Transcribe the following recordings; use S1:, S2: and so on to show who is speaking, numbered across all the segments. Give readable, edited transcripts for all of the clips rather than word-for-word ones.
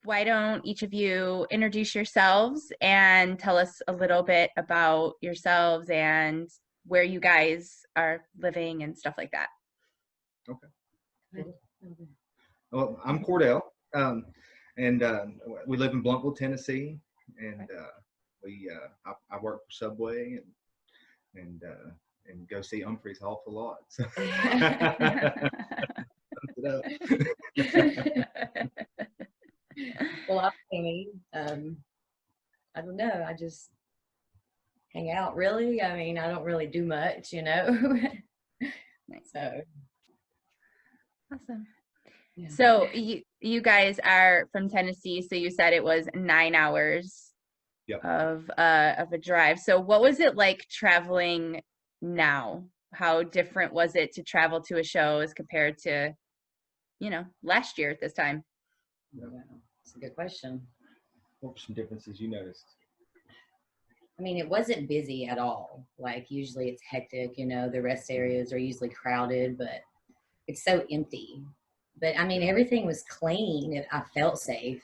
S1: Why don't each of you introduce yourselves and tell us a little bit about yourselves and where you guys are living and stuff like that.
S2: Okay. Well, I'm Cordel, and we live in Bluntville, Tennessee, and I work for Subway and go see Umphrey's an awful lot. So.
S3: Well, I'm Tammie. I don't know. I just hang out, really. I mean, I don't really do much, So.
S1: Awesome.
S3: Yeah.
S1: So you guys are from Tennessee, so you said it was 9 hours
S2: Yep.
S1: of a drive. So what was it like traveling now? How different was it to travel to a show as compared to, last year at this time?
S3: Yeah, that's a good question.
S2: What were some differences you noticed?
S3: I mean, it wasn't busy at all. Like, usually it's hectic, the rest areas are usually crowded, but it's so empty. But I mean, everything was clean. I felt safe.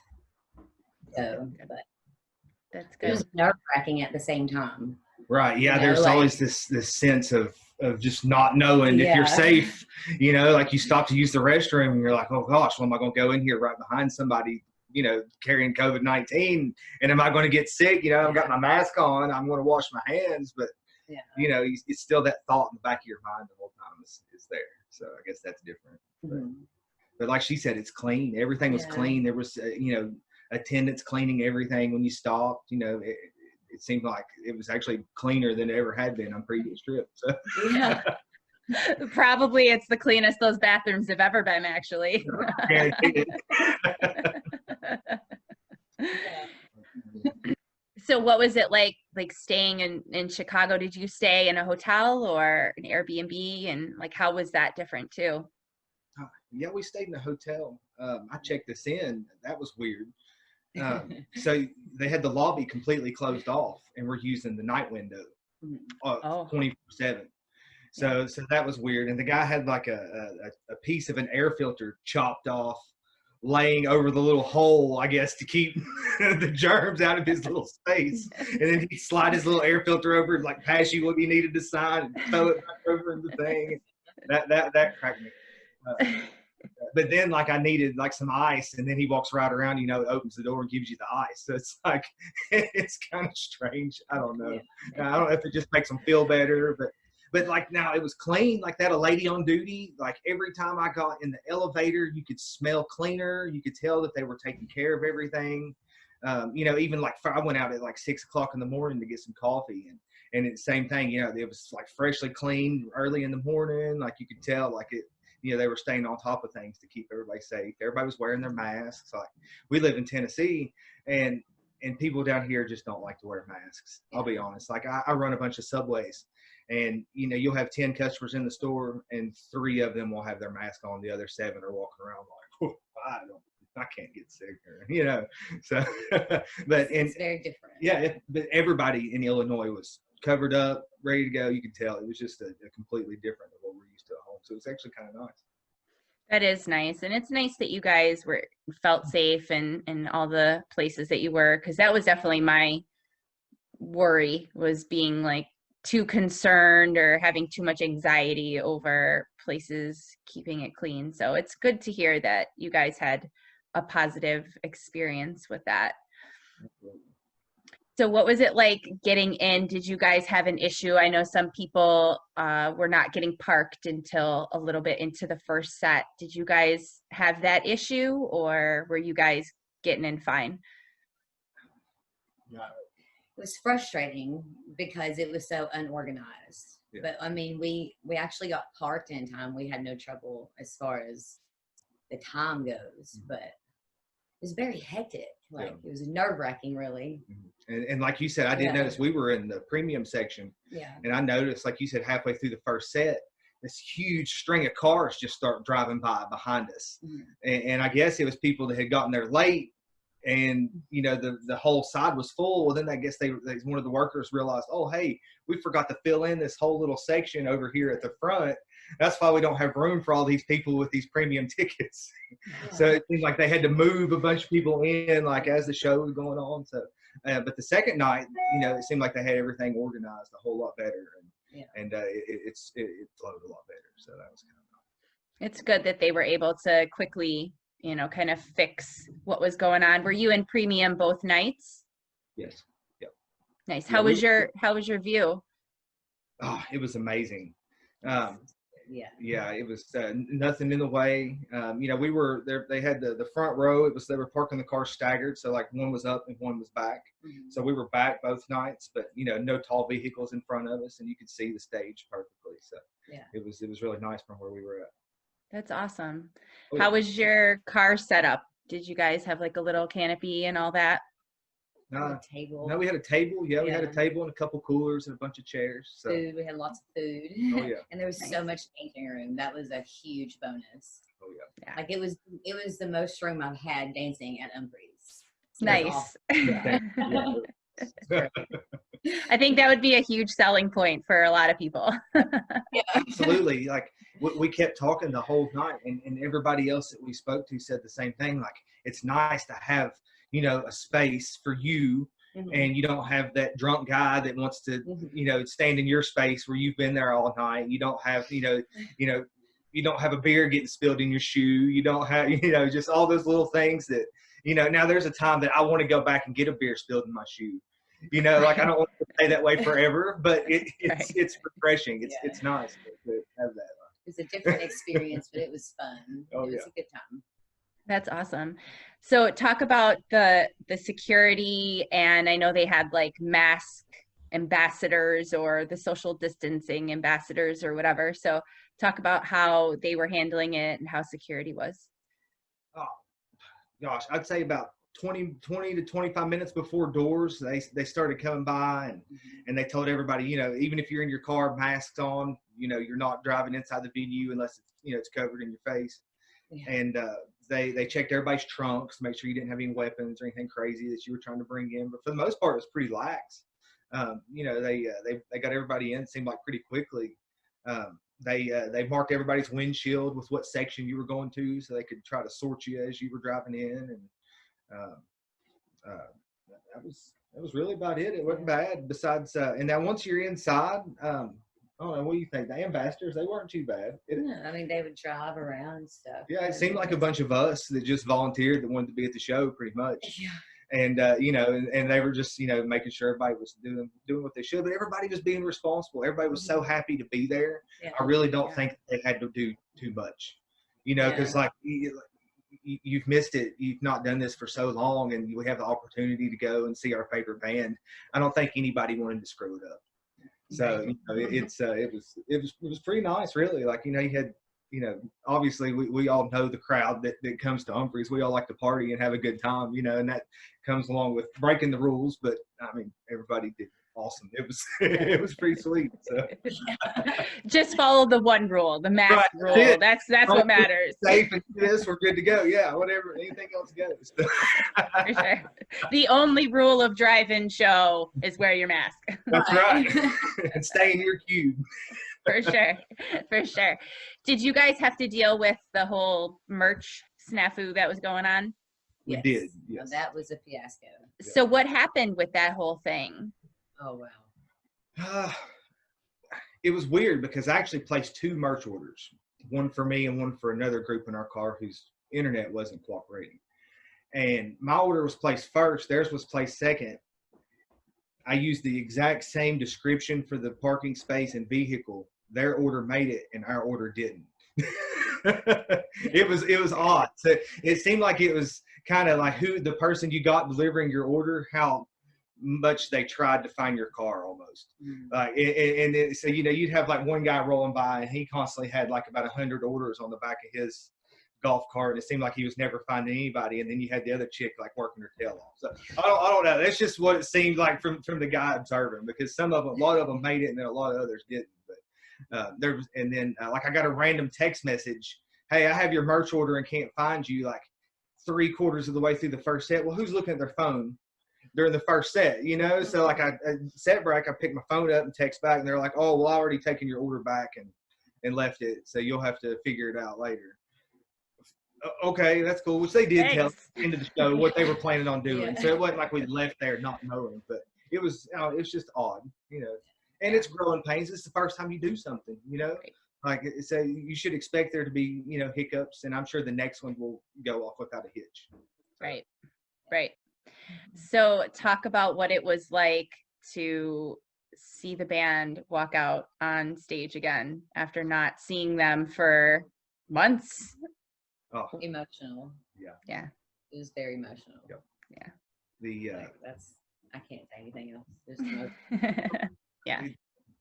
S3: So, but
S1: that's
S3: it
S1: good.
S3: was nerve-wracking at the same time.
S2: Right. Yeah. There's always this sense of just not knowing if you're safe, like you stop to use the restroom and you're like, oh gosh, well, am I going to go in here right behind somebody, carrying COVID-19, and am I going to get sick? I've got my mask on, I'm going to wash my hands, but it's still that thought in the back of your mind the whole time is there. So I guess that's different. But like she said, it's clean. Everything was clean. There was, attendants cleaning everything when you stopped. It seemed like it was actually cleaner than it ever had been on previous trips. So.
S1: Yeah. Probably it's the cleanest those bathrooms have ever been, actually. So what was it like staying in Chicago? Did you stay in a hotel or an Airbnb? And how was that different too?
S2: Yeah, we stayed in a hotel. I checked this in. That was weird. So they had the lobby completely closed off, and we're using the night window 24/7. So that was weird. And the guy had like a piece of an air filter chopped off, laying over the little hole, I guess, to keep the germs out of his little space. And then he'd slide his little air filter over and pass you what you needed to sign and throw it back over in the thing. That cracked me. But then I needed some ice, and then he walks right around, opens the door and gives you the ice. So it's it's kind of strange. I don't know. I don't know if it just makes them feel better, but now it was clean. That a lady on duty, every time I got in the elevator, you could smell cleaner. You could tell that they were taking care of everything. Even I went out at 6 o'clock in the morning to get some coffee, and it's the same thing. It was freshly cleaned early in the morning. You could tell it. They were staying on top of things to keep everybody safe. Everybody was wearing their masks. We live in Tennessee, and people down here just don't like to wear masks. I'll be honest. I run a bunch of Subways, and you'll have 10 customers in the store, and 3 of them will have their mask on. The other 7 are walking around I can't get sick, So, but
S3: it's very different.
S2: Yeah, but everybody in Illinois was covered up, ready to go. You could tell it was just a completely different than what we're used to at home. So it's actually kind of nice.
S1: That is nice. And it's nice that you guys felt safe in all the places that you were, because that was definitely my worry, was being too concerned or having too much anxiety over places keeping it clean. So it's good to hear that you guys had a positive experience with that.
S2: Absolutely.
S1: So what was it like getting in? Did you guys have an issue? I know some people were not getting parked until a little bit into the first set. Did you guys have that issue, or were you guys getting in fine?
S2: Yeah.
S3: It was frustrating because it was so unorganized.
S2: Yeah.
S3: But I mean, we actually got parked in time. We had no trouble as far as the time goes, but it was very hectic. It was nerve-wracking, really.
S2: And like you said, I did notice we were in the premium section.
S3: Yeah.
S2: And I noticed, like you said, halfway through the first set, this huge string of cars just start driving by behind us. And I guess it was people that had gotten there late, and the whole side was full. Well, then I guess one of the workers realized, oh, hey, we forgot to fill in this whole little section over here at the front. that's why we don't have room for all these people with these premium tickets. So it seemed like they had to move a bunch of people in, like as the show was going on. So, but the second night, you know, it seemed like they had everything organized a whole lot better, and it flowed a lot better. So that was kind of nice.
S1: It's good that they were able to quickly, you know, kind of fix what was going on. Were you in premium both nights?
S2: Yes. Yep.
S1: Nice.
S2: Yeah,
S1: How was your view?
S2: Oh, it was amazing.
S3: Yeah,
S2: it was nothing in the way. You know, we were there. They had the front row. They were parking the cars staggered, so like one was up and one was back.
S3: Mhm.
S2: So we were back both nights, but you know, no tall vehicles in front of us, and you could see the stage perfectly. So
S3: yeah.
S2: it was really nice from where we were at.
S1: That's awesome.
S2: Oh,
S1: How
S2: yeah.
S1: was your car setup? Did you guys have like a little canopy and all that?
S3: A table.
S2: No, we had a table. Yeah, we had a
S3: Yeah.
S2: table and a couple coolers and a bunch of chairs. So
S3: Food. We had lots of food.
S2: Oh, yeah.
S3: And there was
S1: Nice.
S3: so much dancing room. That was a huge bonus.
S2: oh yeah.
S1: Yeah.
S3: Like it was the most room I've had dancing at Umphrey's. It was
S1: Nice.
S3: awesome.
S2: Yeah.
S1: I think that would be a huge selling point for a lot of people.
S2: Absolutely. Like we kept talking the whole night, and everybody else that we spoke to said the same thing. Like, it's nice to have, you know, a space for you,
S3: Mhm.
S2: and you don't have that drunk guy that wants to,
S3: Mhm.
S2: you know, stand in your space where you've been there all night. You don't have, you don't have a beer getting spilled in your shoe. You don't have, you know, just all those little things that, you know, now there's a time that I want to go back and get a beer spilled in my shoe. You know, like I don't want to stay that way forever, but it's refreshing. It's nice to have that.
S3: It was a different experience, but it was fun.
S2: Oh,
S3: It was
S2: yeah.
S3: a good time.
S1: That's awesome. So talk about the security, and I know they had like mask ambassadors or the social distancing ambassadors or whatever. So talk about how they were handling it and how security was.
S2: Oh, gosh, I'd say about 20 to 25 minutes before doors, they started coming by, and they told everybody, you know, even if you're in your car, masks on, you know, you're not driving inside the venue unless it's, you know, it's covered in your face.
S3: Yeah.
S2: And they checked everybody's trunks, make sure you didn't have any weapons or anything crazy that you were trying to bring in. But for the most part, it was pretty lax. You know, they got everybody in, it seemed like pretty quickly. They marked everybody's windshield with what section you were going to, so they could try to sort you as you were driving in. And that was really about it. It wasn't bad. Besides, and now once you're inside, I don't know, what do you think? The ambassadors, they weren't too bad.
S3: Yeah, I mean, they would drive around and stuff.
S2: Yeah, it seemed like a bunch of us that just volunteered that wanted to be at the show, pretty much.
S3: Yeah.
S2: And you know, and they were just, you know, making sure everybody was doing what they should, but everybody was being responsible. Everybody was so happy to be there.
S3: Yeah.
S2: I really don't think they had to do too much, you know, because like you've missed it. You've not done this for so long, and we have the opportunity to go and see our favorite band. I don't think anybody wanted to screw it up. So you know, it was pretty nice, really. Like, you know, you had, you know, obviously we all know the crowd that comes to Umphrey's. We all like to party and have a good time, you know, and that comes along with breaking the rules. But I mean, everybody did awesome. It was it was pretty sweet. So
S1: Just follow the one rule, the mask
S2: Right,
S1: rule. That's what matters.
S2: Safe and this, we're good to go. Yeah, whatever. Anything else goes.
S1: For sure. The only rule of drive-in show is wear your mask.
S2: That's right. And stay in your cube.
S1: For sure. For sure. Did you guys have to deal with the whole merch snafu that was going on?
S2: We
S3: Yes.
S2: did.
S3: Now,
S2: Yes.
S3: that was a fiasco.
S1: So what happened with that whole thing?
S3: Oh, wow.
S2: It was weird because I actually placed 2 merch orders, one for me and one for another group in our car whose internet wasn't cooperating. And my order was placed first. Theirs was placed second. I used the exact same description for the parking space and vehicle. Their order made it, and our order didn't. It was odd. So it seemed like it was kind of like who the person you got delivering your order, how much they tried to find your car almost. So, you know, you'd have like one guy rolling by, and he constantly had like about 100 orders on the back of his golf cart, and it seemed like he was never finding anybody. And then you had the other chick like working her tail off. So I don't know. That's just what it seemed like from the guy observing, because a lot of them made it, and then a lot of others didn't. But like I got a random text message, "Hey, I have your merch order and can't find you," like 3/4 of the way through the first set. Well, who's looking at their phone during the first set, you know? So like I set break, I picked my phone up and text back, and they're like, "Oh, well, I already taken your order back, and and left it. So you'll have to figure it out later. Okay, that's cool. Which they did tell
S1: Thanks.
S2: into the show what they were planning on doing.
S3: Yeah.
S2: So it wasn't like we left there not knowing, but it was just odd, And it's growing pains. It's the first time you do something,
S1: Right.
S2: Like so you should expect there to be hiccups, and I'm sure the next one will go off without a hitch.
S1: Right. So talk about what it was like to see the band walk out on stage again after not seeing them for months.
S2: Oh
S3: Emotional.
S1: Yeah.
S3: It was very emotional.
S2: Yep.
S1: Yeah.
S2: The
S3: I can't say anything else. Just emotional.
S1: Yeah.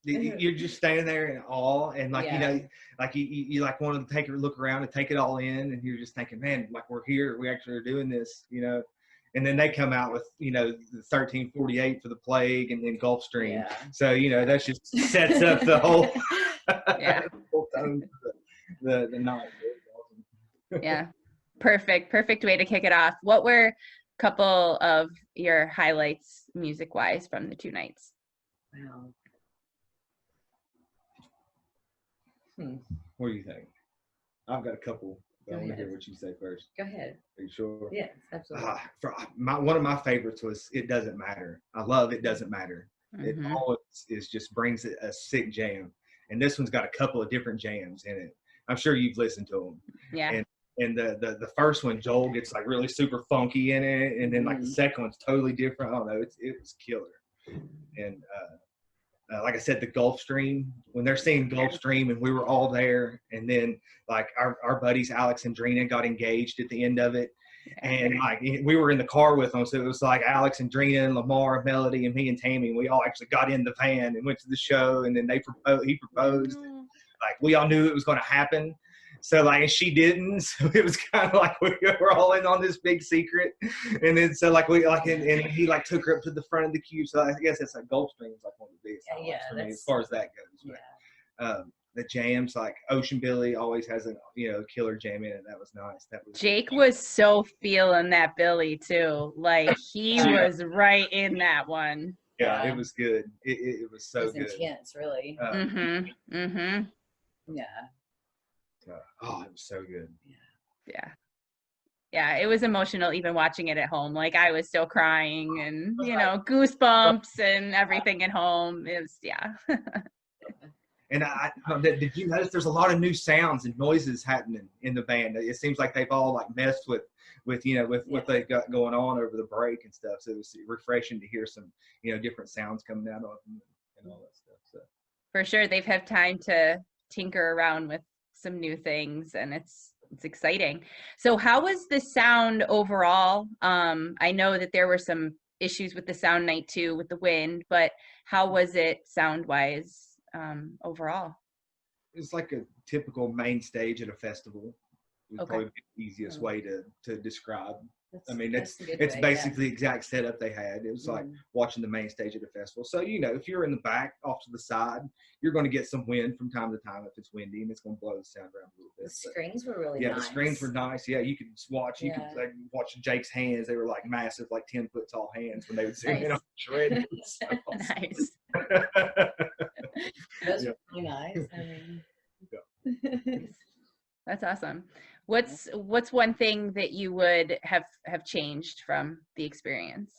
S2: You're just standing there in awe, and like
S3: Yeah.
S2: like you like wanted to take a look around and take it all in, and you're just thinking, man, like we're here, we actually are doing this, And then they come out with the 1348 for the Plague and then Gulfstream,
S3: Yeah.
S2: so that just sets up the whole
S1: Yeah.
S2: whole tone for the night.
S1: Yeah. Perfect way to kick it off. What were a couple of your highlights music wise from the 2 nights?
S3: Wow.
S2: What do you think? I've got a couple. I
S3: Go
S2: want to
S3: ahead.
S2: hear what you say first.
S3: Go ahead.
S2: Are you sure?
S3: Yes, absolutely.
S2: One of my favorites was "It Doesn't Matter." I love "It Doesn't Matter." It
S1: Mhm.
S2: always just brings a sick jam, and this one's got a couple of different jams in it. I'm sure you've listened to them.
S1: Yeah.
S2: And the first one, Joel gets like really super funky in it, and then like the second one's totally different. I don't know, it was killer. And like I said, the Gulfstream, when they're singing Gulfstream, and we were all there, and then like our buddies Alex and Drina got engaged at the end of it, and like we were in the car with them, so it was like Alex and Drina and Lamar, Melody, and me and Tammy. And we all actually got in the van and went to the show, and then he proposed. And, like we all knew it was going to happen. So like, and she didn't. So it was kind of like we were all in on this big secret. And then so like and he like took her up to the front of the queue. So I guess it's like Gulfstream is like one of the biggest highlights for me as far as that goes. But, the jams, like Ocean Billy always has a killer jam in it. That was nice.
S1: Jake was so feeling that Billy too. Like he was right in that one.
S2: Yeah, it was good. It was so good.
S3: Intense, really. Yeah.
S2: Oh, it was so good.
S1: Yeah, it was emotional even watching it at home. Like I was still crying and goosebumps and everything at home. It was
S2: And did you notice there's a lot of new sounds and noises happening in the band? It seems like they've all like messed with what they got going on over the break and stuff. So it was refreshing to hear some different sounds coming out of them and all that stuff. So
S1: for sure, they've had time to tinker around with some new things, and it's exciting. So how was the sound overall? I know that there were some issues with the sound night too with the wind, but how was it sound wise overall?
S2: It's like a typical main stage at a festival. Would probably be the easiest way to describe. I mean, it's basically the exact setup they had. It was like watching the main stage at a festival. So, if you're in the back off to the side, you're going to get some wind from time to time if it's windy, and it's going to blow the sound around a little bit.
S3: The screens were really nice.
S2: Yeah, the screens were nice. Yeah, you could watch. You could like watch Jake's hands. They were like massive, like 10-foot tall hands when they would zoom in on the shred.
S1: Nice.
S3: Those were really nice. I mean,
S1: That's awesome. What's one thing that you would have changed from the experience?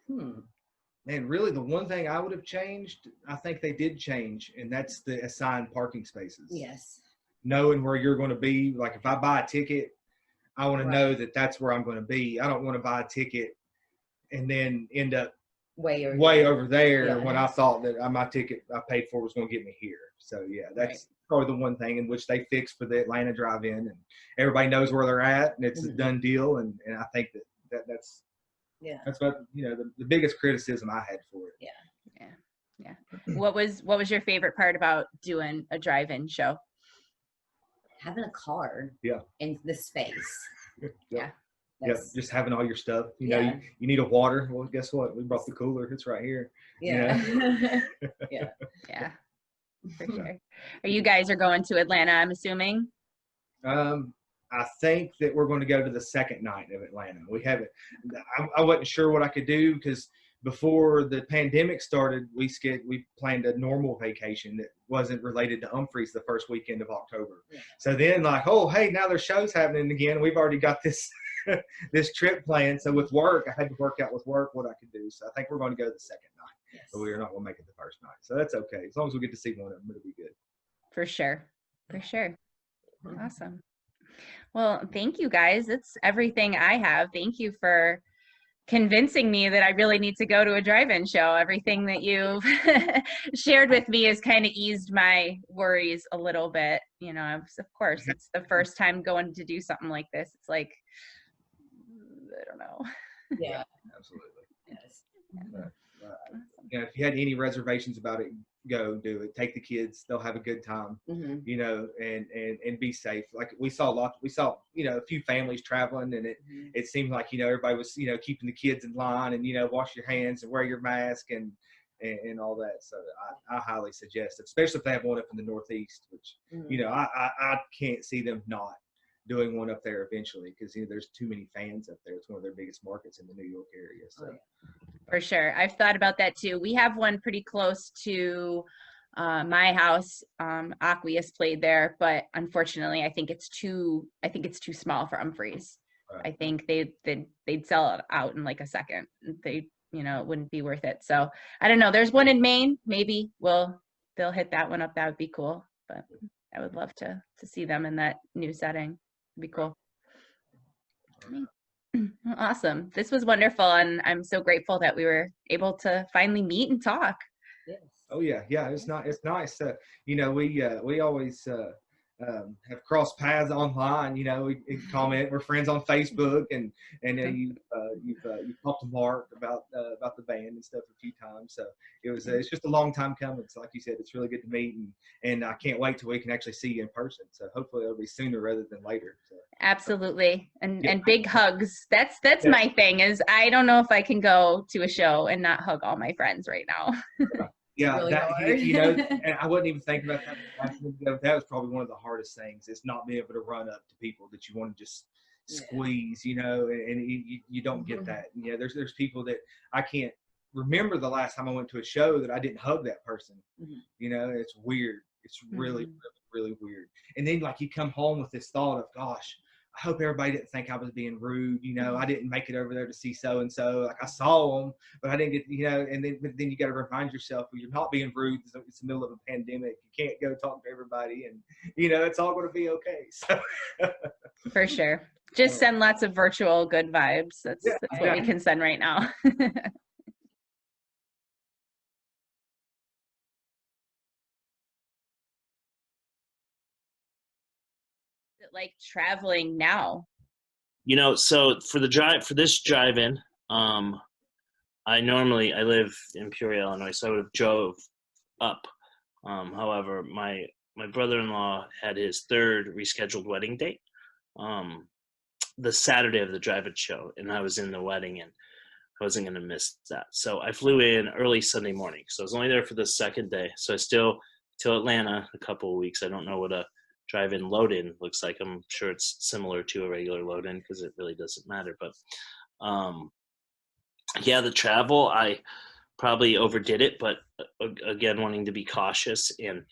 S2: Man, really, the one thing I would have changed, I think they did change, and that's the assigned parking spaces.
S3: Yes.
S2: Knowing where you're going to be. Like if I buy a ticket, I want to know that that's where I'm going to be. I don't want to buy a ticket and then end up way over there when I thought that my ticket I paid for was going to get me here. So yeah, that's probably the one thing in which they fixed for the Atlanta drive-in, and everybody knows where they're at, and it's a done deal. And I think that's what the biggest criticism I had for it.
S1: Yeah. What was your favorite part about doing a drive-in show?
S3: Having a car.
S2: Yeah.
S3: In the space.
S2: Yeah. Yeah, just having all your stuff. You need a water. Well, guess what? We brought the cooler. It's right here.
S3: Yeah.
S1: Yeah. For sure. You guys are going to Atlanta, I'm assuming?
S2: I think that we're going to go to the second night of Atlanta. We haven't. I wasn't sure what I could do because before the pandemic started, we planned a normal vacation that wasn't related to Umphreys the first weekend of October. Yeah. So then like, oh, hey, now there's shows happening again. We've already got this this trip planned. So with work, I had to work out with work what I could do. So I think we're going to go the second night. Yes. But we are not going to make it the first night. So that's okay. As long as we get to see one of them, it'll be good.
S1: For sure. For sure. Awesome. Well, thank you guys. It's everything I have. Thank you for convincing me that I really need to go to a drive-in show. Everything that you've shared with me has kind of eased my worries a little bit. You know, of course, it's the first time going to do something like this. It's like, I don't know.
S3: Yeah,
S2: absolutely.
S3: Yes.
S2: You know, if you had any reservations about it, go do it. Take the kids; they'll have a good time. Mm-hmm. You know, and be safe. Like we saw you know, a few families traveling, and it seemed like, you know, everybody was, you know, keeping the kids in line, and, you know, wash your hands and wear your mask and all that. So I highly suggest it, especially if they have one up in the Northeast, which you know, I can't see them not doing one up there eventually, because, you know, there's too many fans up there. It's one of their biggest markets in the New York area. So.
S1: For sure. I've thought about that too. We have one pretty close to my house. Aqueous played there, but unfortunately I think it's too small for Umphreys. Right. I think they'd sell it out in like a second. You know, it wouldn't be worth it. So I don't know. There's one in Maine. Maybe they'll hit that one up. That would be cool. But I would love to see them in that new setting. It'd be cool. Awesome. This was wonderful, and I'm so grateful that we were able to finally meet and talk.
S2: Yes. Oh yeah. It's nice. You know, we always have crossed paths online. You know, we comment. We're friends on Facebook, and you've talked to Mark about the band and stuff a few times. So it's just a long time coming. So like you said, it's really good to meet, and I can't wait till we can actually see you in person. So hopefully it'll be sooner rather than later. So.
S1: Absolutely. And big hugs. That's my thing, is I don't know if I can go to a show and not hug all my friends right now.
S2: Yeah, really you know, and I wasn't even thinking about that. That was probably one of the hardest things, is not being able to run up to people that you want to just squeeze, you know, and you don't get that. And, yeah, there's people that I can't remember the last time I went to a show that I didn't hug that person. You know, it's weird. It's really, really, really weird. And then like you come home with this thought of, gosh, I hope everybody didn't think I was being rude. You know, I didn't make it over there to see so-and-so. Like I saw them, but I didn't get, you know, and then you got to remind yourself, well, you're not being rude. It's the middle of a pandemic. You can't go talk to everybody, and, you know, it's all going to be okay. So.
S1: For sure. Just send lots of virtual good vibes. That's what we can send right now. Like traveling now?
S4: You know, so for this drive-in, I live in Peoria, Illinois, so I would have drove up. However, my brother-in-law had his third rescheduled wedding date the Saturday of the drive-in show, and I was in the wedding, and I wasn't going to miss that. So I flew in early Sunday morning. So I was only there for the second day. So I still till Atlanta a couple of weeks. I don't know what a drive-in load-in looks like. I'm sure it's similar to a regular load-in because it really doesn't matter. But yeah, the travel, I probably overdid it, but again, wanting to be cautious and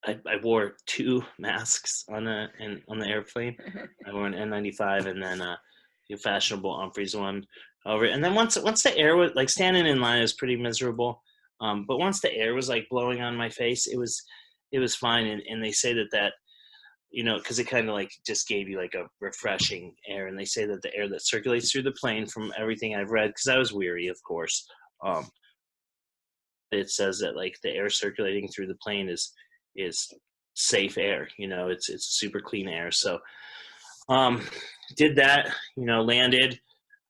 S4: I wore 2 masks on the airplane. I wore an N95 and then a fashionable Umphrey's one over. And then once the air was like, standing in line is pretty miserable. But once the air was like blowing on my face, it was fine. And they say that, you know, because it kind of like just gave you like a refreshing air. And they say that the air that circulates through the plane, from everything I've read, because I was weary, of course, it says that like the air circulating through the plane is safe air. You know, it's super clean air. So did that, you know, landed,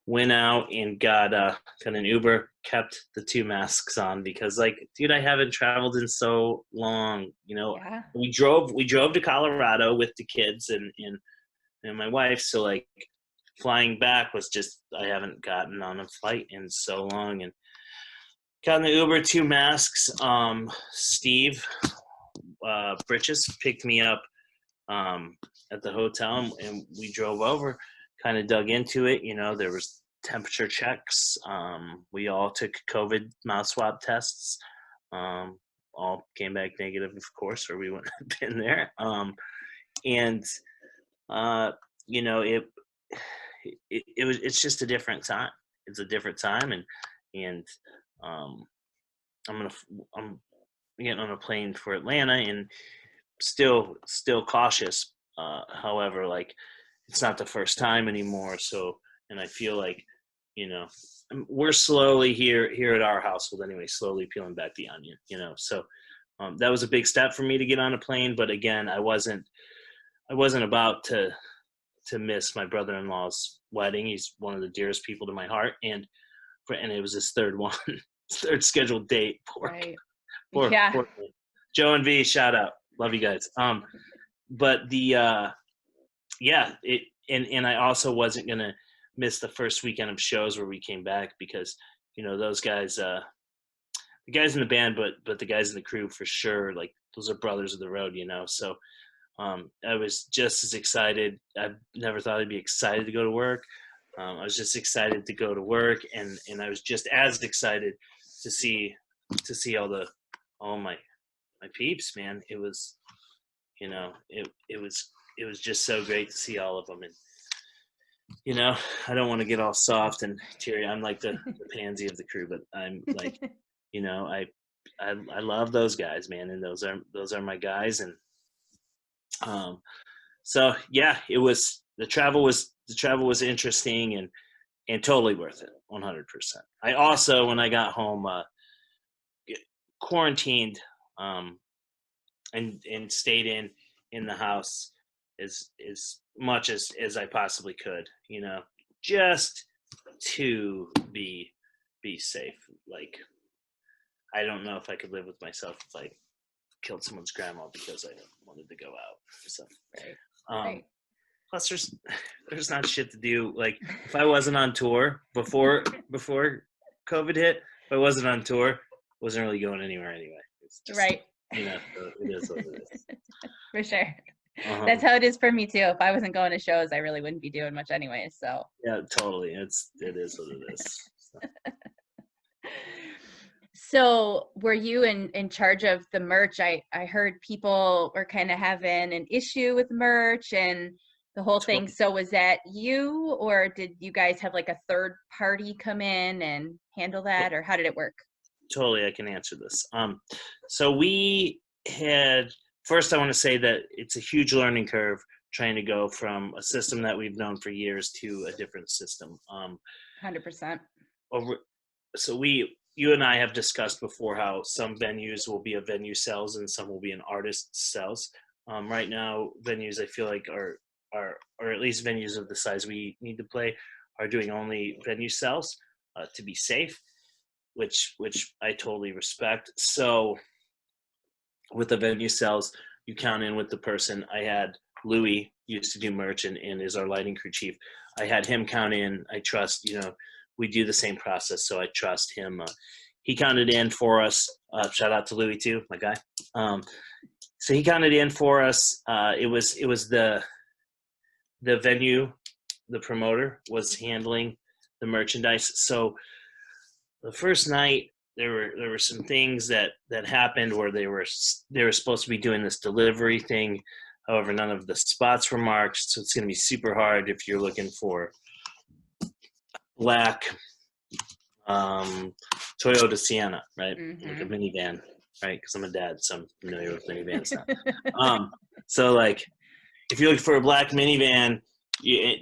S4: went out and got an Uber, kept the 2 masks on because, like, dude, I haven't traveled in so long. You know, we drove to Colorado with the kids and my wife. So like flying back was just, I haven't gotten on a flight in so long, and got in the Uber, 2 masks. Steve Britches picked me up at the hotel, and we drove over. kind of dug into it. There was temperature checks. We all took COVID mouth swab tests. All came back negative, of course, or we wouldn't have been there. And it's just a different time. It's a different time, and I'm getting on a plane for Atlanta, and still cautious. However, like, it's not the first time anymore. So, and I feel like, we're slowly here at our household anyway, slowly peeling back the onion. So that was a big step for me to get on a plane. But again, I wasn't about to miss my brother-in-law's wedding. He's one of the dearest people to my heart, and it was his third scheduled date. Poor Joe and V, shout out, love you guys. But the and I also wasn't gonna miss the first weekend of shows where we came back, because those guys, the guys in the band, but the guys in the crew for sure, like, those are brothers of the road. So I was just as excited. I never thought I'd be excited to go to work. I was just excited to go to work, and I was just as excited to see all my peeps, man. It was, it was just so great to see all of them. And I don't want to get all soft and teary. I'm like the pansy of the crew, but I'm like, I love those guys, man, and those are my guys. And so yeah, the travel was interesting and totally worth it, 100%. I also, when I got home, quarantined, and stayed in the house as much as I possibly could, just to be safe. Like, I don't know if I could live with myself if I killed someone's grandma because I wanted to go out. So,
S1: Right.
S4: Plus, there's not shit to do. Like, if I wasn't on tour before COVID hit, if I wasn't on tour, wasn't really going anywhere anyway. It's just,
S1: Right.
S4: So it is what it is.
S1: For sure. That's how it is for me too. If I wasn't going to shows, I really wouldn't be doing much anyway. So
S4: yeah, totally. It is what it is.
S1: So were you in charge of the merch? I heard people were kind of having an issue with merch and the whole thing. So was that you, or did you guys have like a third party come in and handle that, or how did it work?
S4: Totally, I can answer this. So we had, first I want to say that it's a huge learning curve trying to go from a system that we've known for years to a different system.
S1: 100%.
S4: So you and I have discussed before how some venues will be a venue sells and some will be an artist sells. Right now, venues I feel like are or at least venues of the size we need to play are doing only venue sells to be safe, which I totally respect. So with the venue sells, you count in with the person. I had Louis used to do merch and is our lighting crew chief. I had him count in. I trust, we do the same process, so I trust him. He counted in for us. Shout out to Louis too, my guy. So he counted in for us. It was the venue, the promoter was handling the merchandise. So the first night there were some things that happened where they were supposed to be doing this delivery thing. However, none of the spots were marked, so it's going to be super hard if you're looking for black Toyota Sienna, right?
S1: Mm-hmm.
S4: Like a minivan, right? Because I'm a dad, so I'm familiar with minivans now. So like, if you're looking for a black minivan,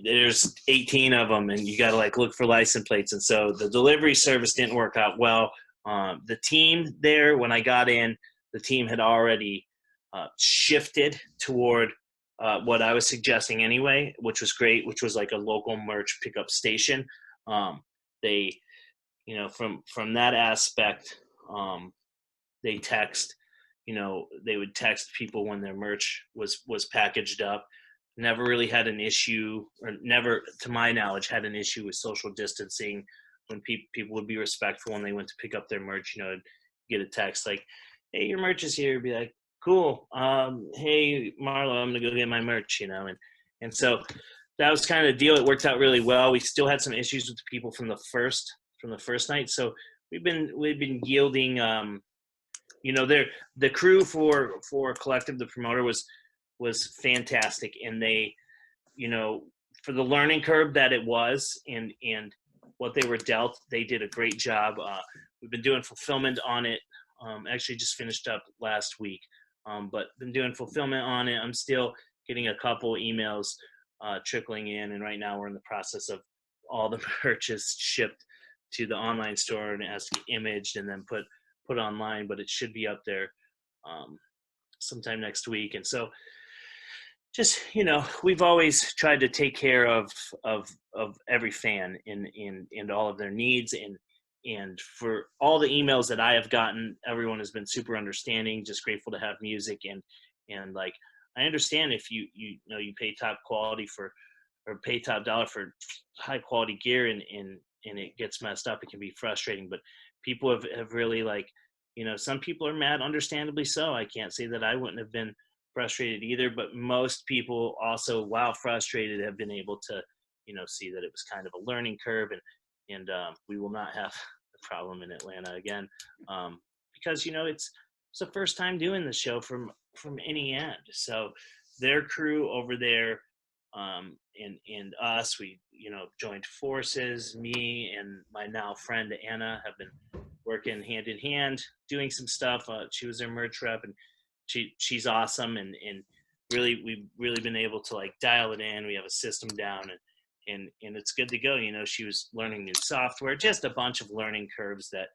S4: there's 18 of them, and you got to like look for license plates. And so the delivery service didn't work out well. The team there, when I got in, the team had already shifted toward what I was suggesting anyway, which was great, which was like a local merch pickup station. They, from that aspect, they text, they would text people when their merch was packaged up. Never really had an issue, or never, to my knowledge, had an issue with social distancing. When people would be respectful when they went to pick up their merch, get a text like, "Hey, your merch is here." Be like, "Cool. Hey, Marlo, I'm gonna go get my merch," and so that was kind of the deal. It worked out really well. We still had some issues with the people from the first night. So we've been yielding, the crew for Collective, the promoter was fantastic. And they, for the learning curve that it was and what they were dealt, they did a great job. We've been doing fulfillment on it. Actually just finished up last week, but been doing fulfillment on it. I'm still getting a couple emails trickling in, and right now we're in the process of all the purchase shipped to the online store, and it has to be imaged and then put online, but it should be up there sometime next week. And so just, we've always tried to take care of every fan and all of their needs. And for all the emails that I have gotten, everyone has been super understanding, just grateful to have music. And like, I understand if you pay top quality or pay top dollar for high quality gear and it gets messed up, it can be frustrating. But people have really, like, some people are mad, understandably so. I can't say that I wouldn't have been frustrated either, but most people also, while frustrated, have been able to, see that it was kind of a learning curve, and we will not have a problem in Atlanta again, because it's the first time doing the show from any end. So their crew over there, and us, we joined forces. Me and my now friend Anna have been working hand in hand, doing some stuff. She was their merch rep, and she's awesome, and really we've really been able to like dial it in. We have a system down, and it's good to go. She was learning new software, just a bunch of learning curves that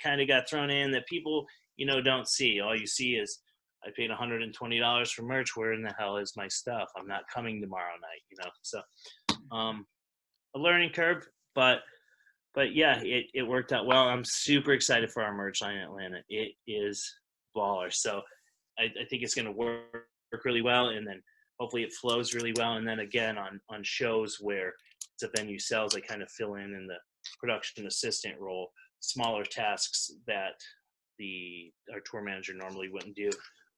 S4: kind of got thrown in that people don't see. All you see is, I paid $120 for merch. Where in the hell is my stuff? I'm not coming tomorrow night, So a learning curve, but yeah, it worked out well. I'm super excited for our merch line in Atlanta. It is baller. So I think it's going to work really well, and then hopefully it flows really well. And then again, on shows where it's a venue sells, I kind of fill in the production assistant role, smaller tasks that our tour manager normally wouldn't do.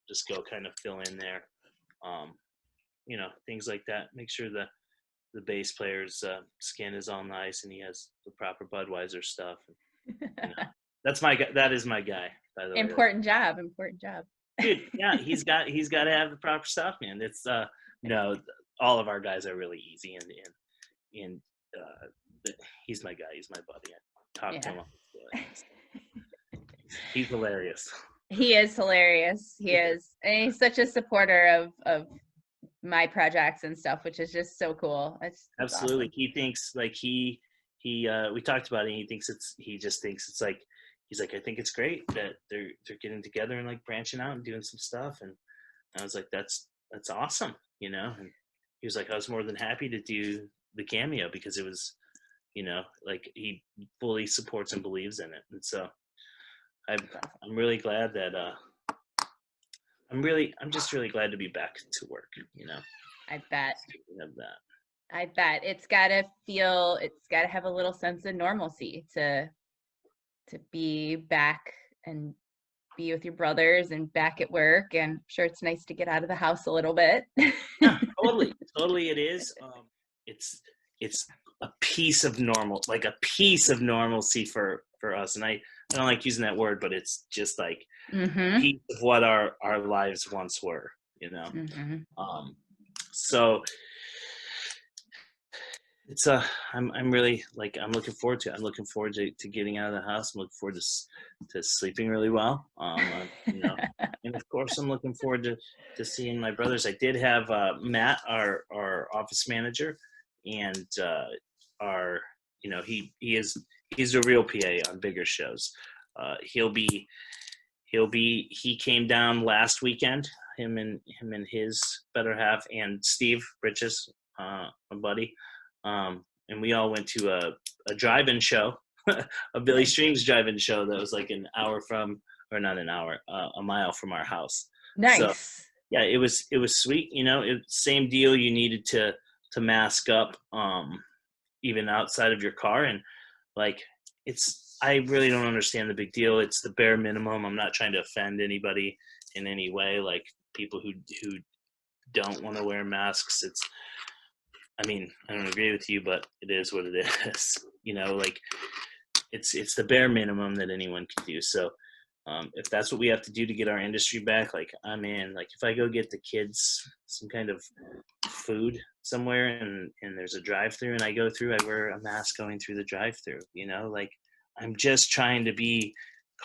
S4: Just go kind of fill in there, things like that. Make sure the bass player's skin is all nice and he has the proper Budweiser stuff. That's my guy. That is my guy, by the way.
S1: Important job.
S4: Dude, yeah, he's got to have the proper stuff, man. It's all of our guys are really easy, and he's my guy. He's my buddy. I talk to him. He's hilarious.
S1: He is hilarious. He is. And he's such a supporter of my projects and stuff, which is just so cool. It's
S4: absolutely
S1: awesome.
S4: He thinks like he we talked about it, and he just thinks it's like, he's like, I think it's great that they're getting together and like branching out and doing some stuff. And I was like, that's awesome, and he was like, I was more than happy to do the cameo because it was, like he fully supports and believes in it. And so I'm really glad that I'm just really glad to be back to work,
S1: I bet.
S4: Speaking of that.
S1: I bet it's gotta have a little sense of normalcy to be back and be with your brothers and back at work. And I'm sure it's nice to get out of the house a little bit.
S4: Yeah, totally it is. It's a piece of normalcy for us. And I don't like using that word, but it's just like a piece of what our lives once were, so it's I'm really like, I'm looking forward to it. I'm looking forward to getting out of the house. I'm looking forward to sleeping really well. And of course I'm looking forward to seeing my brothers. I did have Matt, our office manager, and he's a real PA on bigger shows. He came down last weekend, him and his better half, and Steve Bridges, my buddy. And we all went to a drive-in show, a Billy Strings drive-in show that was like a mile from our house.
S1: Nice.
S4: So, yeah, it was sweet. Same deal. You needed to mask up, even outside of your car. And like, I really don't understand the big deal. It's the bare minimum. I'm not trying to offend anybody in any way. Like people who don't want to wear masks, I mean, I don't agree with you, but it is what it is. You know, like it's the bare minimum that anyone can do. So if that's what we have to do to get our industry back, like I'm in. Like if I go get the kids some kind of food somewhere and there's a drive-through and I go through, I wear a mask going through the drive-through. You know, like I'm just trying to be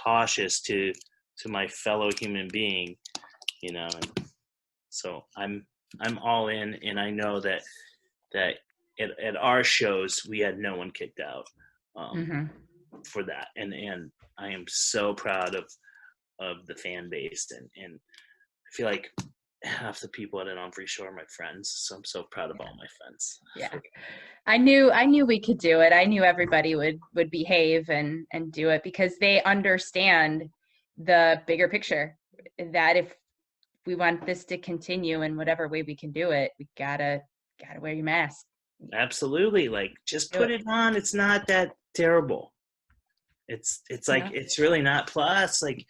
S4: cautious to my fellow human being. You know, and so I'm all in, and I know that at our shows we had no one kicked out for that, and I am so proud of the fan base, and I feel like half the people at an Umphrey show are my friends, so I'm so proud of all my friends.
S1: Yeah, I knew we could do it. I knew everybody would behave and do it because they understand the bigger picture, that if we want this to continue in whatever way we can do it, we gotta wear your mask.
S4: Absolutely. Like just put it on. It's not that terrible. It's like, it's really not. Plus, like,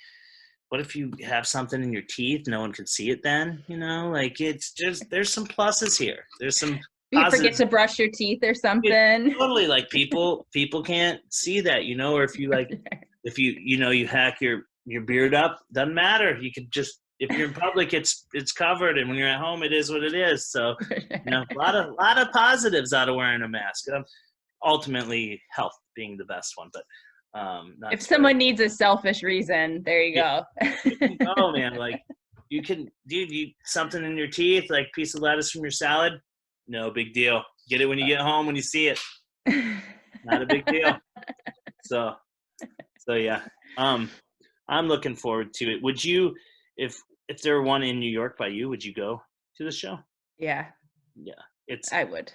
S4: what if you have something in your teeth? No one can see it then, you know, like it's just, there's some pluses here. There's some
S1: you forget to brush your teeth or something.
S4: Totally. Like people can't see that, you know, or if you like, if you hack your beard up, doesn't matter. You could just, if you're in public, it's covered, and when you're at home, it is what it is. So, you know, a lot of positives out of wearing a mask. Ultimately, health being the best one, but not
S1: if someone needs a selfish reason, there you go.
S4: Oh man, like you can, dude, you something in your teeth, like piece of lettuce from your salad, no big deal. Get it when you get home when you see it. Not a big deal. So yeah, I'm looking forward to it. Would you? If there were one in New York by you, would you go to the show?
S1: Yeah.
S4: I
S1: would.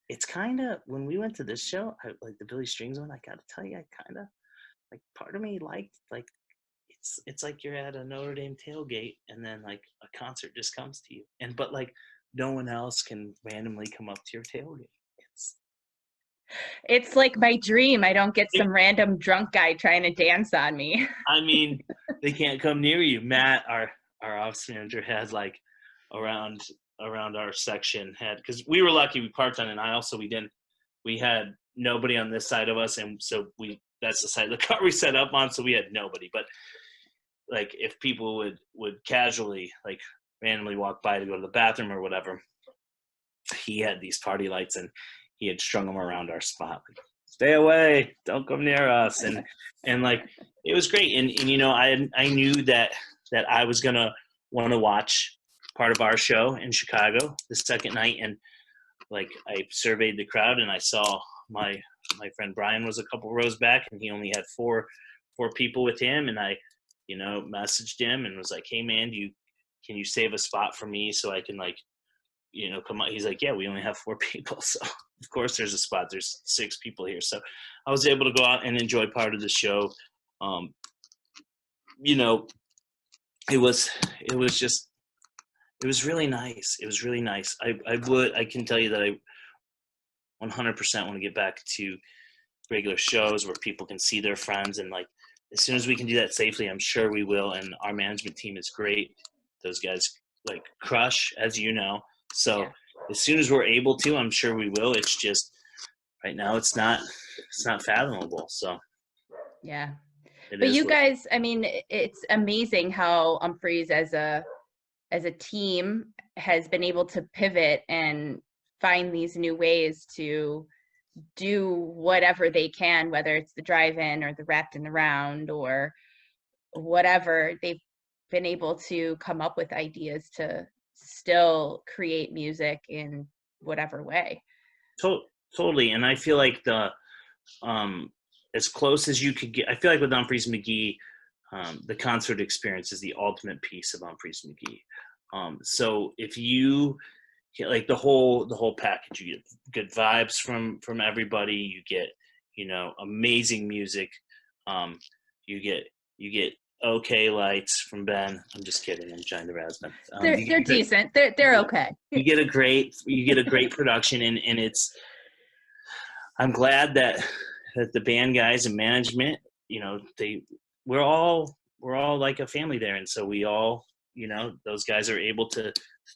S4: It's kind of, when we went to this show, like the Billy Strings one, I got to tell you, I kind of, like, part of me liked, like, it's like you're at a Notre Dame tailgate and then like a concert just comes to you, but like no one else can randomly come up to your tailgate.
S1: It's like my dream. I don't get some random drunk guy trying to dance on me.
S4: I mean, they can't come near you. Matt, our office manager, had like around our section had, because we were lucky, we parked on an aisle, so we had nobody on this side of us, and so that's the side of the car we set up on, so we had nobody. But like if people would casually like randomly walk by to go to the bathroom or whatever, he had these party lights and he had strung them around our spot, like, stay away, don't come near us, and like it was great. And you know, I knew that I was gonna want to watch part of our show in Chicago the second night, and like I surveyed the crowd and I saw my friend Brian was a couple rows back and he only had four people with him, and I, you know, messaged him and was like, hey man, can you save a spot for me so I can, like, you know, come on. He's like, yeah, we only have 4 people, so of course there's a spot. There's 6 people here, so I was able to go out and enjoy part of the show. You know, it was really nice. It was really nice. I can tell you that I 100% want to get back to regular shows where people can see their friends, and like as soon as we can do that safely, I'm sure we will. And our management team is great. Those guys like crush, as you know. So as soon as we're able to, I'm sure we will. It's just right now it's not fathomable. So
S1: yeah. But you guys, I mean, it's amazing how Umphrey's as a team has been able to pivot and find these new ways to do whatever they can, whether it's the drive-in or the wrapped in the round or whatever. They've been able to come up with ideas to still create music in whatever way.
S4: Totally. And I feel like as close as you could get, I feel like with Umphrey's Mcgee, the concert experience is the ultimate piece of Umphrey's Mcgee. So if you get like the whole package, you get good vibes from everybody, you get, you know, amazing music, you get okay lights from Ben. I'm just kidding. I'm trying to razz them.
S1: They're decent. They're okay.
S4: You get a great production, and it's. I'm glad that the band guys and management, you know, we're all like a family there, and so we all, you know, those guys are able to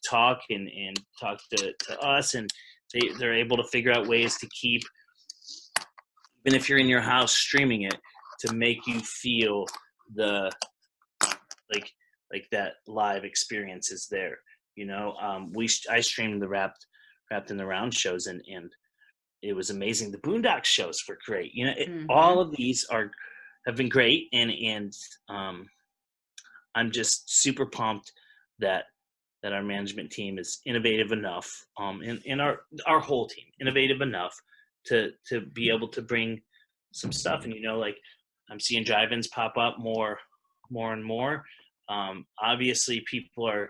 S4: talk and talk to us, and they're able to figure out ways to keep, even if you're in your house streaming it, to make you feel the like that live experience is there. I streamed the Wrapped in the Round shows, and it was amazing. The Boondocks shows were great. All of these have been great, and I'm just super pumped that our management team is innovative enough, and our whole team innovative enough to be able to bring some stuff. And like, I'm seeing drive-ins pop up more and more. Obviously, people are,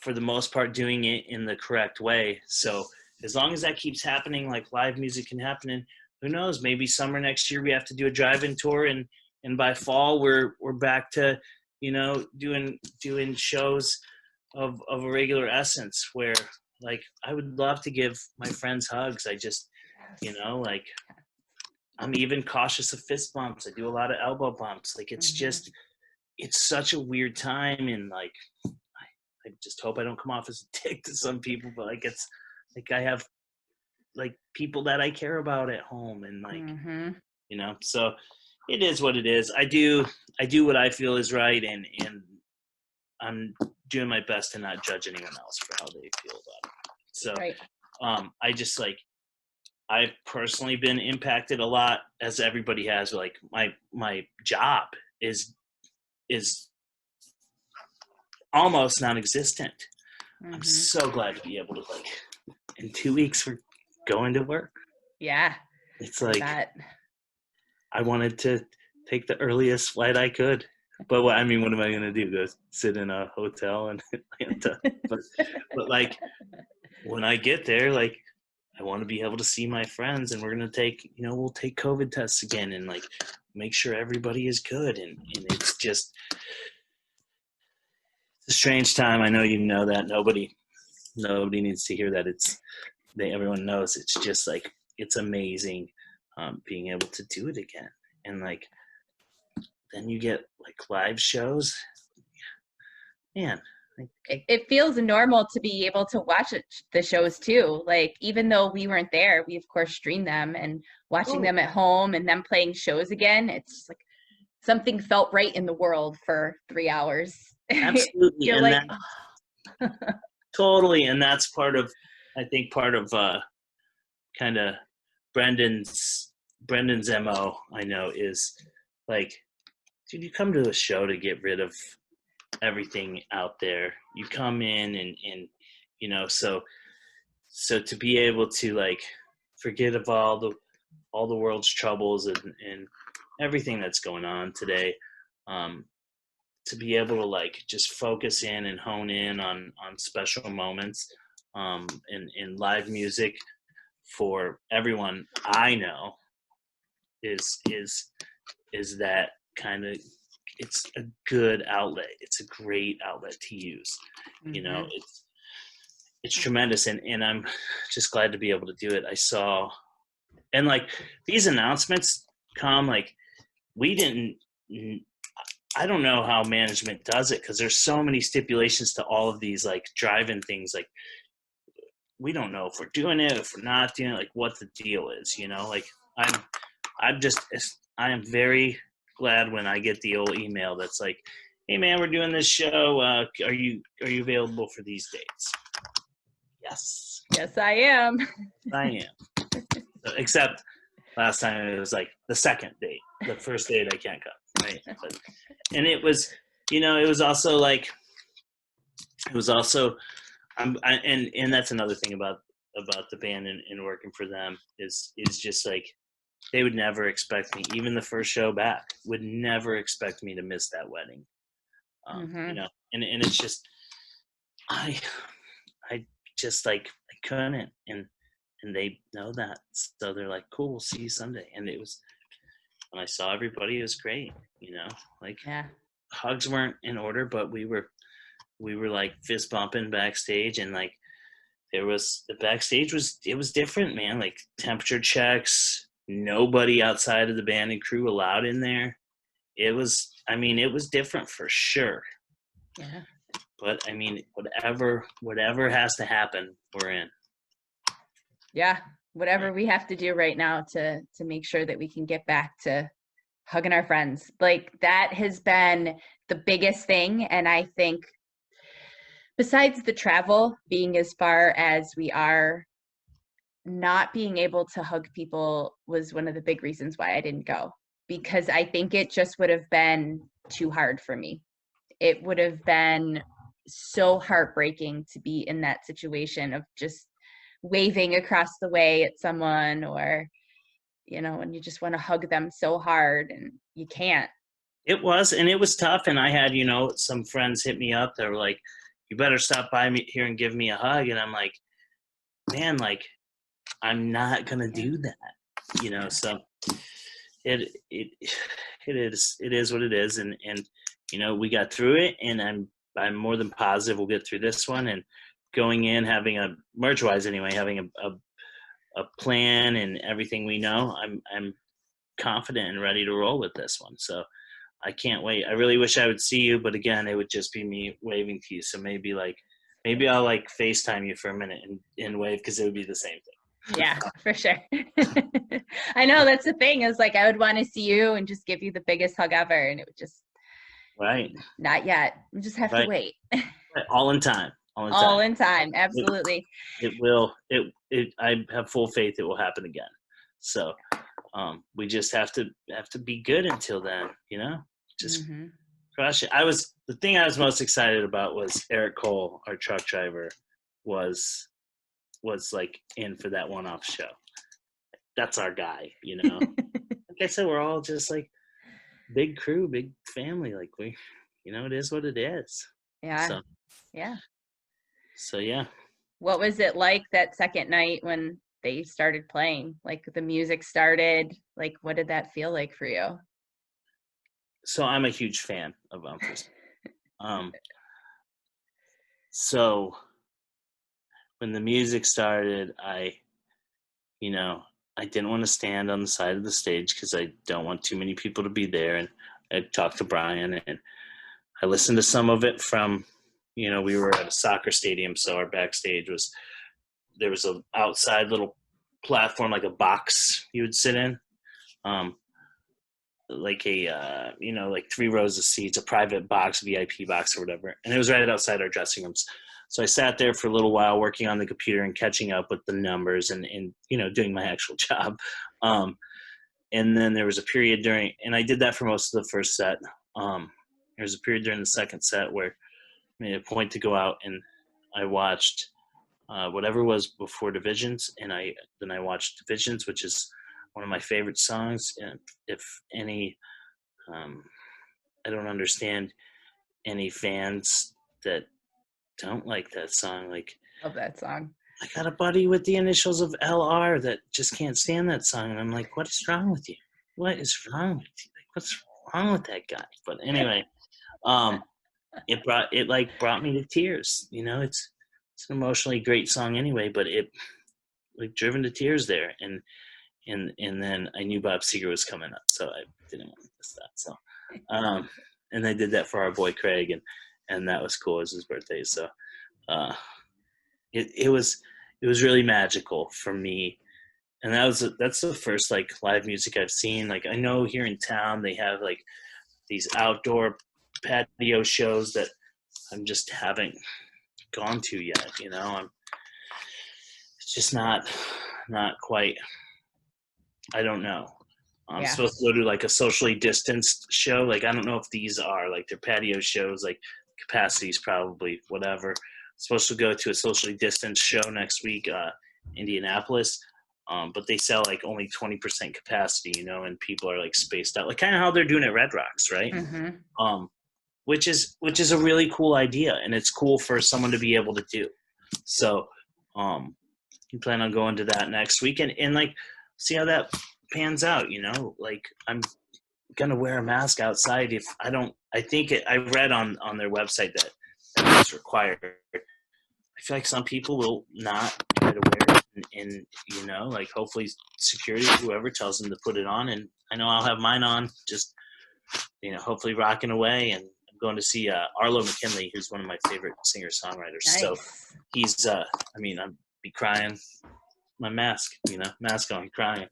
S4: for the most part, doing it in the correct way. So as long as that keeps happening, like live music can happen, and who knows, maybe summer next year we have to do a drive-in tour, and by fall we're back to doing shows of a regular essence, where like I would love to give my friends hugs. I just like, I'm even cautious of fist bumps. I do a lot of elbow bumps. Like, it's just, it's such a weird time, and like I just hope I don't come off as a dick to some people, but like, it's like I have like people that I care about at home, and like so it is what it is. I do what I feel is right, and I'm doing my best to not judge anyone else for how they feel about it. So
S1: Right.
S4: I just like, I've personally been impacted a lot, as everybody has. Like, my job is almost non-existent. I'm so glad to be able to, like, in 2 weeks we're going to work.
S1: Yeah.
S4: It's like, I wanted to take the earliest flight I could, but what am I going to do? Go sit in a hotel in Atlanta? but like, when I get there, like, I want to be able to see my friends, and we're going to take, we'll take COVID tests again, and like, make sure everybody is good. And it's just, it's a strange time. I know you know that. Nobody needs to hear that. Everyone knows. It's just like, it's amazing being able to do it again. And like, then you get like live shows. Man,
S1: it feels normal to be able to watch the shows too. Like, even though we weren't there, we of course streamed them, and watching them at home and them playing shows again, it's like something felt right in the world for 3 hours.
S4: Absolutely.
S1: You're
S4: and
S1: like,
S4: totally. And that's part of kind of Brendan's MO, I know, is like, dude, you come to a show to get rid of everything out there. You come in and so to be able to like forget of all the world's troubles and everything that's going on today, to be able to like just focus in and hone in on special moments, and live music for everyone I know is that kind of, it's a good outlet. It's a great outlet to use. It's tremendous, and I'm just glad to be able to do it. I saw, and like, these announcements come, like, I don't know how management does it, because there's so many stipulations to all of these like drive-in things. Like, we don't know if we're doing it, if we're not doing it, like what the deal is, like I am very glad when I get the old email that's like, hey man, we're doing this show. Are you available for these dates?
S1: Yes, I am.
S4: I am. Except last time it was like the second date. The first date I can't come. Right. And it was, it was also like, and that's another thing about the band and working for them is just like, they would never expect me, even the first show back, would never expect me to miss that wedding. And it's just, I just like, I couldn't, and they know that. So they're like, cool, we'll see you Sunday. And it was, when I saw everybody, it was great. Like, hugs weren't in order, but we were like fist bumping backstage, and like, the backstage was different, man. Like, temperature checks, nobody outside of the band and crew allowed in there. It was different for sure. Yeah. But whatever has to happen, we're in.
S1: Yeah. Whatever we have to do right now to make sure that we can get back to hugging our friends. Like that has been the biggest thing. And I think besides the travel being as far as we are, not being able to hug people was one of the big reasons why I didn't go, because I think it just would have been too hard for me. It would have been so heartbreaking to be in that situation of just waving across the way at someone, or, you know, and you just want to hug them so hard and you can't.
S4: It was tough. And I had, you know, some friends hit me up that were like, you better stop by me here and give me a hug. And I'm like, man, like, I'm not going to do that, you know? So it is what it is. And, you know, we got through it, and I'm more than positive we'll get through this one. And going in, having a merch wise anyway, having a plan and everything we know, I'm confident and ready to roll with this one. So I can't wait. I really wish I would see you, but again, it would just be me waving to you. So maybe I'll like FaceTime you for a minute and wave, because it would be the same thing.
S1: Yeah, for sure. I know that's the thing, is like, I would want to see you and just give you the biggest hug ever. And it would just,
S4: Right.
S1: not yet. We just have to wait.
S4: All in time.
S1: All in time. Absolutely.
S4: It will. I have full faith it will happen again. So we just have to be good until then, you know, just crush it. The thing I was most excited about was Eric Cole, our truck driver, was like in for that one-off show. That's our guy, you know. Like I said, we're all just like big crew, big family. Like we, you know, it is what it is.
S1: Yeah.
S4: So,
S1: yeah.
S4: So yeah.
S1: What was it like that second night when they started playing? Like the music started, like what did that feel like for you?
S4: So I'm a huge fan of Umphrey. So when the music started, I didn't want to stand on the side of the stage because I don't want too many people to be there. And I talked to Brian, and I listened to some of it from, you know, we were at a soccer stadium, so our backstage there was a outside little platform, like a box you would sit in, like a, like 3 rows of seats, a private box, VIP box or whatever. And it was right outside our dressing rooms. So I sat there for a little while working on the computer and catching up with the numbers and doing my actual job. And then there was a period and I did that for most of the first set. There was a period during the second set where I made a point to go out, and I watched whatever was before Divisions, and then I watched Divisions, which is one of my favorite songs. And if any, I don't understand any fans that don't like that song. Like,
S1: Love that song.
S4: I got a buddy with the initials of LR that just can't stand that song, and I'm like, what is wrong with you? What is wrong with you? Like, what's wrong with that guy? But anyway, it brought me to tears. You know, it's an emotionally great song anyway, but it like driven to tears there. And then I knew Bob Seger was coming up, so I didn't want to miss that. So, and I did that for our boy Craig, and that was cool. It was his birthday, so it was really magical for me. And that's the first like live music I've seen. Like, I know here in town they have like these outdoor patio shows that I'm just haven't gone to yet. You know, it's just not quite. I don't know. I'm supposed to go to like a socially distanced show. Like, I don't know if these are like their patio shows, like capacities probably whatever. I'm supposed to go to a socially distanced show next week, Indianapolis. But they sell like only 20% capacity, you know, and people are like spaced out, like kind of how they're doing at Red Rocks, right? Mm-hmm. Which is a really cool idea, and it's cool for someone to be able to do. So, you plan on going to that next week and like see how that pans out, you know? Like, I'm gonna wear a mask outside if I don't. I read on their website that it's required. I feel like some people will not try to wear it, and you know, like hopefully security, whoever tells them to put it on, and I know I'll have mine on, just, you know, hopefully rocking away. And I'm going to see Arlo McKinley, who's one of my favorite singer-songwriters. Nice. So he's, I'd be crying my mask, mask on, crying.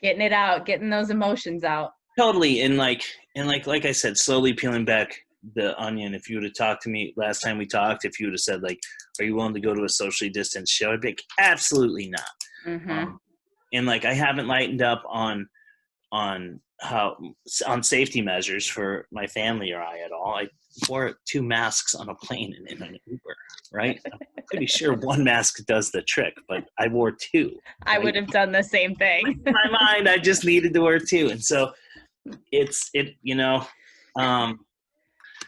S1: Getting it out, getting those emotions out.
S4: Totally. And like I said, slowly peeling back the onion. If you would have talked to me last time we talked, if you would have said like, are you willing to go to a socially distanced show? I'd be like, absolutely not.
S1: Mm-hmm.
S4: And like, I haven't lightened up on safety measures for my family or I at all. I wore 2 masks on a plane and in an Uber, right? I'm pretty sure 1 mask does the trick, but I wore 2. Right?
S1: I would have done the same thing.
S4: In my mind, I just needed to wear 2. And so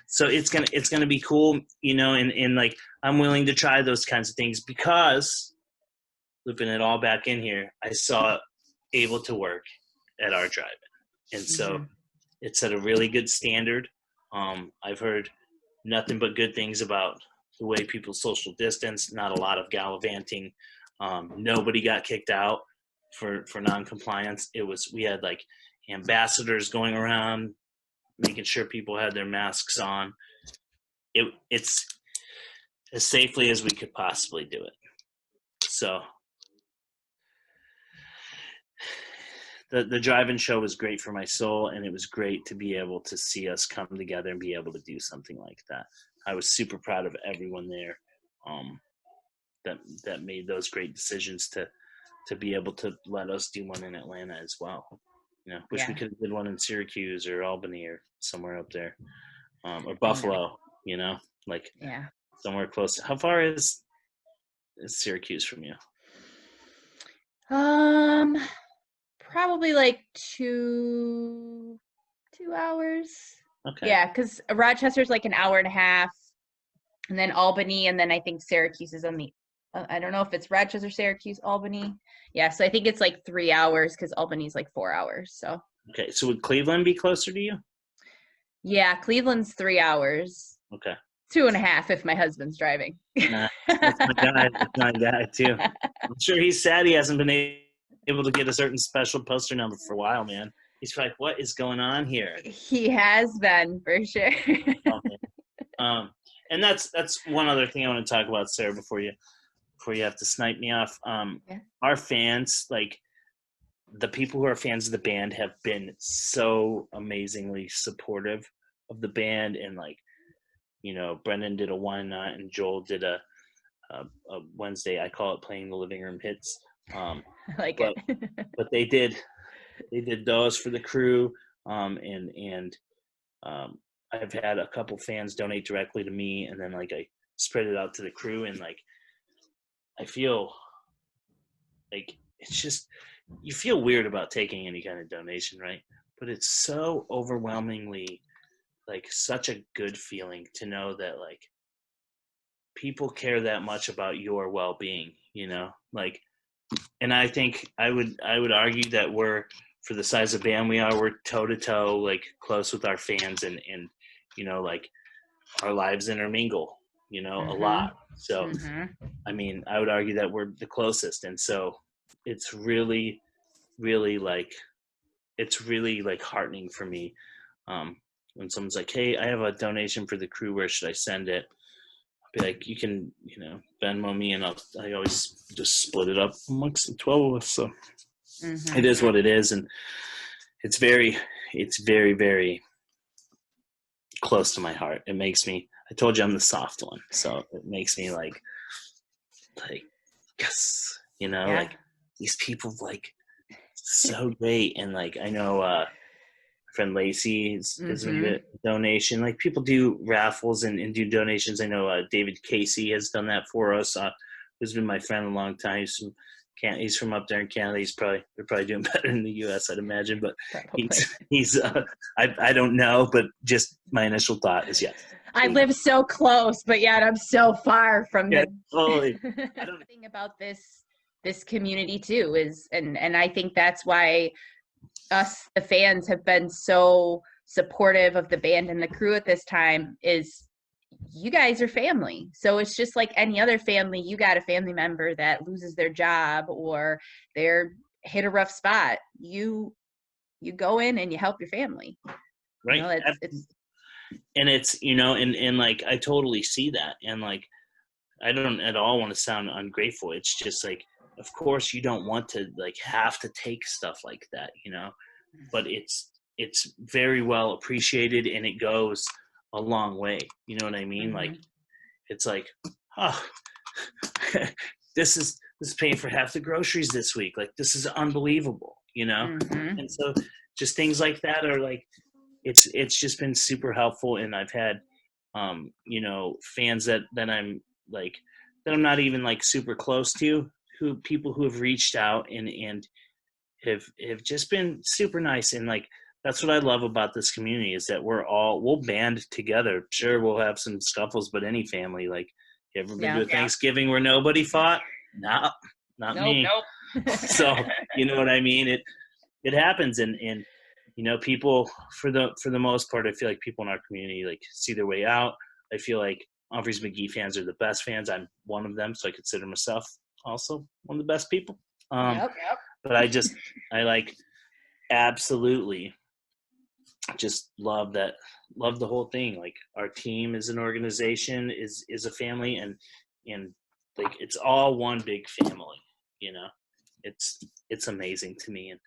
S4: so it's gonna be cool, and like, I'm willing to try those kinds of things because, looping it all back in here, I saw it able to work at our drive-in. And so it set a really good standard. I've heard nothing but good things about the way people social distance, not a lot of gallivanting. Nobody got kicked out for non-compliance. We had like ambassadors going around making sure people had their masks on. It's as safely as we could possibly do it. So the drive-in show was great for my soul, and it was great to be able to see us come together and be able to do something like that. I was super proud of everyone there that made those great decisions to be able to let us do one in Atlanta as well. Wish we could have did one in Syracuse or Albany or somewhere up there, or Buffalo. Like somewhere close. How far is Syracuse from you?
S1: Probably like 2 hours.
S4: Okay.
S1: Yeah, because Rochester's like an hour and a half, and then Albany, and then I think Syracuse is on the. I don't know if it's Rochester, Syracuse, Albany. Yeah, so I think it's like 3 hours because Albany's like 4 hours. So.
S4: Okay, so would Cleveland be closer to you?
S1: Yeah, Cleveland's 3 hours.
S4: Okay.
S1: 2.5 if my husband's driving.
S4: Nah, that's my guy. That's my guy too. I'm sure he's sad he hasn't been able to get a certain special poster number for a while, man. He's like, what is going on here?
S1: He has been, for sure.
S4: And that's one other thing I want to talk about, Sarah, before you have to snipe me off. Our fans, like the people who are fans of the band, have been so amazingly supportive of the band. And like, Brendan did a one night and Joel did a Wednesday. I call it playing the living room hits.
S1: I like it.
S4: But they did those for the crew. And I've had a couple fans donate directly to me, and then like I spread it out to the crew, and like I feel like it's just, you feel weird about taking any kind of donation, right? But it's so overwhelmingly like such a good feeling to know that like people care that much about your well-being, like, and I think I would argue that we're, for the size of band we are, we're toe to toe, like close with our fans, and like our lives intermingle, a lot. So, I mean, I would argue that we're the closest. And so it's really, really like, heartening for me. When someone's like, hey, I have a donation for the crew, where should I send it? I'll be like, you can, Venmo me, and I always just split it up amongst the 12 of us. So it is what it is. And it's very, very close to my heart. It makes me, I told you I'm the soft one. So it makes me like, yes, like these people, like, so great. And like, I know, friend Lacey is made a donation. Like, people do raffles and do donations. I know David Casey has done that for us. Who's been my friend a long time. He's from up there in Canada. They're probably doing better in the U.S., I'd imagine. But he's I don't know, but just my initial thought is yes.
S1: I live so close, but yet I'm so far from the
S4: totally.
S1: The thing about this community too is, and I think that's why us, the fans, have been so supportive of the band and the crew at this time, is you guys are family. So it's just like any other family. You got a family member that loses their job or they're hit a rough spot. You go in and you help your family.
S4: Right. And it's, and like, I totally see that. And like, I don't at all want to sound ungrateful. It's just like, of course you don't want to like have to take stuff like that, you know, but it's very well appreciated and it goes a long way. You know what I mean? Like, it's like, oh, this is paying for half the groceries this week. Like, this is unbelievable, you know? And so just things like that are like, it's just been super helpful. And I've had, you know, fans that I'm like, that I'm not even like super close to, people who have reached out and have just been super nice. And like, that's what I love about this community is that we'll band together. Sure, we'll have some scuffles, but any family, like, you ever been to a Thanksgiving where nobody fought? No, not me.
S1: Nope.
S4: So, you know what I mean? It happens. And, you know, people for the most part, I feel like people in our community, like, see their way out. I feel like Umphrey's Mcgee fans are the best fans. I'm one of them. So I consider myself also one of the best people. But I like absolutely just love the whole thing. Like, our team is an organization, is a family, and like, it's all one big family, you know. It's amazing to me. And